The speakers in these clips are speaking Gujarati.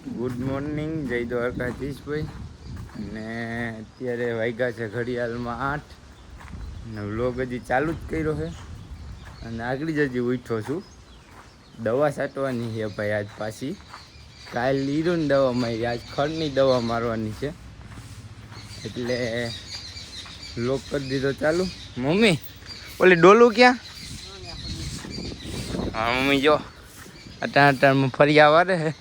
ગુડ મોર્નિંગ, જય દ્વારકાધીશભાઈ. અને અત્યારે વાગ્યા છે ઘડિયાળમાં 8 અને વ્લોગ હજી ચાલુ જ કર્યો છે. અને આગળ જ હજી ઉઠ્યો છું. દવા છાંટવાની છે ભાઈ આજ પાછી. કાલ લીધું ને દવા મારી, આજ ખડની દવા મારવાની છે. એટલે વ્લોગ કરી દીધો ચાલુ. મમ્મી ઓલી ડોલું ક્યાં? હા મમ્મી જો અટાણમાં ફરિયા વારે હે.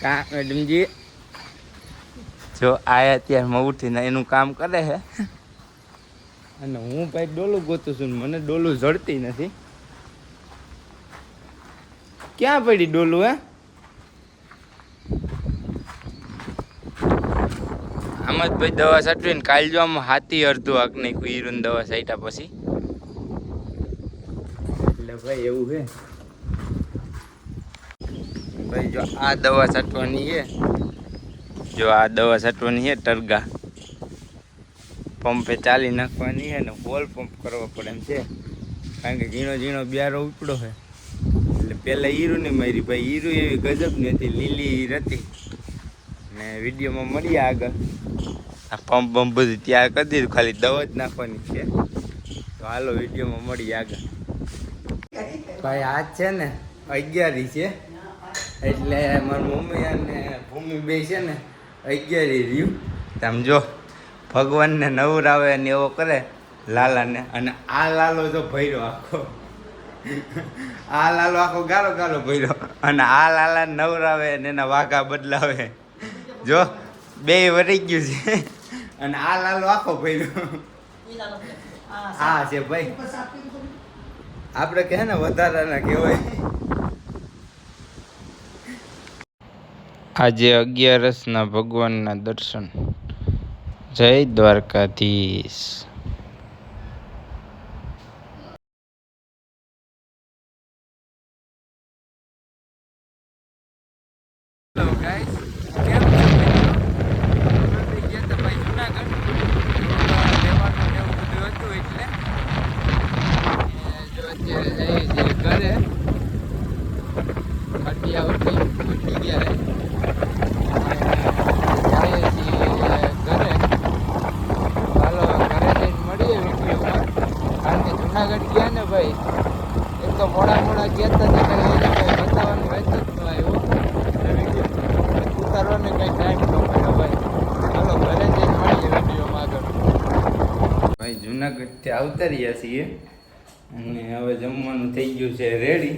કા મેડમજી જો આયા અત્યારમાં ઉઠીને એનું કામ કરે છે. અને હું ભાઈ ડોલું ગોતું છું, મને ડોલું જડતી નથી. ક્યાં પડી ડોલું? હે આમ જ ભાઈ દવા છાંટવીને કાલ જો આમાં હાથી અડધું આંખ નાખ્યું હીરું દવા છાંટ્યા પછી. એટલે ભાઈ એવું છે ભાઈ. જો આ દવા છાંટવાની છે, જો આ દવા છાંટવાની છે ટરગા પંપે ચાલી નાખવાની છે ને હોલ પંપ કરવો પડે એમ છે. કારણ કે ઝીણો ઝીણો બ્યારો ઉપડો છે. એટલે પહેલાં હીરું નહીં મારી ભાઈ, હીરું એવી ગજબની હતી, લીલી હીર હતી. ને વિડીયોમાં મળીએ આગળ. આ પંપ બમ્પ બધું તૈયાર કરી દીધું, ખાલી દવા જ નાખવાની છે. તો હાલો વિડીયોમાં મળીએ આગળ. ભાઈ આજ છે ને 11 છે, એટલે મારી મમ્મી અને ભૂમિ બે છે ને 11 રહ્યું. તમે જો ભગવાનને નવરાવે ને એવો કરે લાલાને. અને આ લાલો જો ભર્યો આખો, આ લાલો આખો ગાળો ગાળો ભર્યો. અને આ લાલા નવરાવે ને એના વાઘા બદલાવે. જો બે વળી ગયું છે. અને આ લાલો આખો ભર્યો. હા છે ભાઈ, આપણે કહે ને વધારાના કહેવાય. આજે 11 ભગવાનના દર્શન. જય દ્વારકાધીશ. હેલો ગાઈસ, કેમ છો? અમે ગયા હતા ભાઈ જુનાગઢ લેવાનું ને એવું બધું હતું. એટલે જો અત્યારે જઈએ છીએ ઘરે. ખટિયા ઉઠી ગયા જઈએ છીએ ઘરે. ચાલો ઘરે જઈને મળીએ વિડીયોમાં. કારણ કે જુનાગઢ ગયા ને ભાઈ, એક તો મોડા ગયા હતા ત્યારે બતાવવાનું રહેતું જ ન આવ્યું. ઉતારવાનો કંઈ ટાઈમ ન મળ્યો ભાઈ. ચાલો ઘરે જઈને મળીએ વિડીયોમાં આગળ. ભાઈ જુનાગઢથી આવતા રહ્યા છીએ અને હવે જમવાનું થઈ ગયું છે રેડી.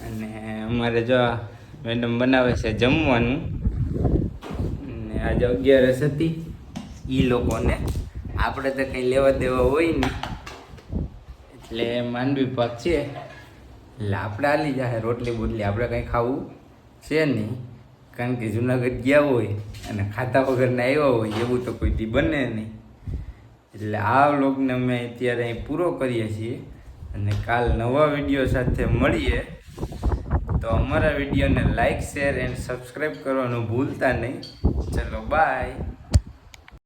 અને અમારે જો મેડમ બનાવે છે જમવાનું. અને આજે 11 હતી એ લોકોને, આપણે તો કંઈ લેવા દેવા હોય નહીં. એટલે માંડવી પાક છે એટલે આપણે હાલી જાય રોટલી બોટલી. આપણે કંઈ ખાવું છે નહીં, કારણ કે જુનાગઢ ગયા હોય અને ખાતા વગરના આવ્યા હોય એવું તો કોઈ દી બને નહીં. એટલે આ વ્લોગને અમે અત્યારે અહીં પૂરો કરીએ છીએ. અને કાલ નવા વિડીયો સાથે મળીએ. તો અમારા વિડીયોને લાઈક, શેર એન્ડ સબસ્ક્રાઈબ કરવાનું ભૂલતા નહીં. ચલો બાય.